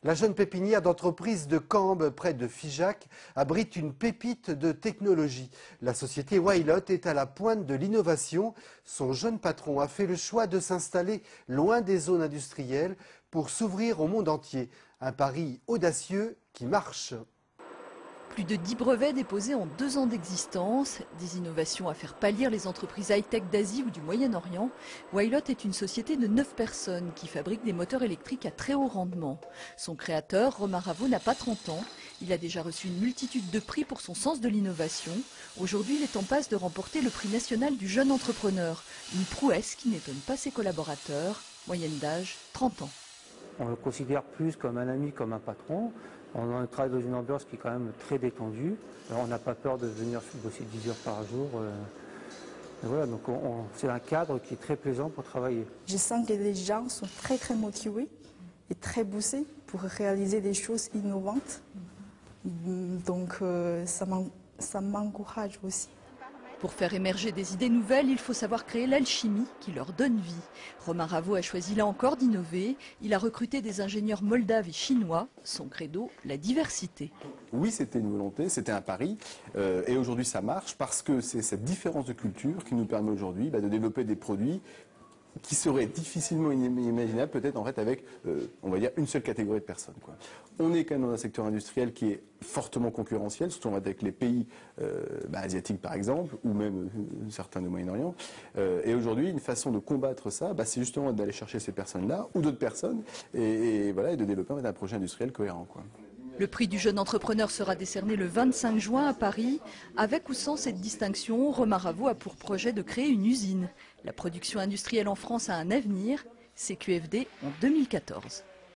La jeune pépinière d'entreprise de Cambes, près de Figeac, abrite une pépite de technologie. La société Whylot est à la pointe de l'innovation. Son jeune patron a fait le choix de s'installer loin des zones industrielles pour s'ouvrir au monde entier. Un pari audacieux qui marche. Plus de 10 brevets déposés en 2 ans d'existence, des innovations à faire pâlir les entreprises high-tech d'Asie ou du Moyen-Orient. Whylot est une société de 9 personnes qui fabrique des moteurs électriques à très haut rendement. Son créateur, Romain Ravo, n'a pas 30 ans. Il a déjà reçu une multitude de prix pour son sens de l'innovation. Aujourd'hui, il est en passe de remporter le prix national du jeune entrepreneur. Une prouesse qui n'étonne pas ses collaborateurs. Moyenne d'âge, 30 ans. On le considère plus comme un ami, comme un patron. On travaille dans une ambiance qui est quand même très détendue. Alors on n'a pas peur de venir bosser 10 heures par jour. Voilà, donc c'est un cadre qui est très plaisant pour travailler. Je sens que les gens sont très motivés et très boostés pour réaliser des choses innovantes. Donc ça m'encourage aussi. Pour faire émerger des idées nouvelles, il faut savoir créer l'alchimie qui leur donne vie. Romain Ravo a choisi là encore d'innover. Il a recruté des ingénieurs moldaves et chinois. Son credo, la diversité. Oui, c'était une volonté, c'était un pari. Et aujourd'hui, ça marche parce que c'est cette différence de culture qui nous permet aujourd'hui de développer des produits qui seraient difficilement imaginables, peut-être en fait avec, on va dire, une seule catégorie de personnes, quoi. On est quand même dans un secteur industriel qui est fortement concurrentiel, surtout avec les pays asiatiques par exemple, ou même certains du Moyen-Orient. Et aujourd'hui, une façon de combattre ça, c'est justement d'aller chercher ces personnes-là, ou d'autres personnes, et de développer un projet industriel cohérent, quoi. Le prix du jeune entrepreneur sera décerné le 25 juin à Paris. Avec ou sans cette distinction, Romain Ravo a pour projet de créer une usine. La production industrielle en France a un avenir. CQFD en 2014.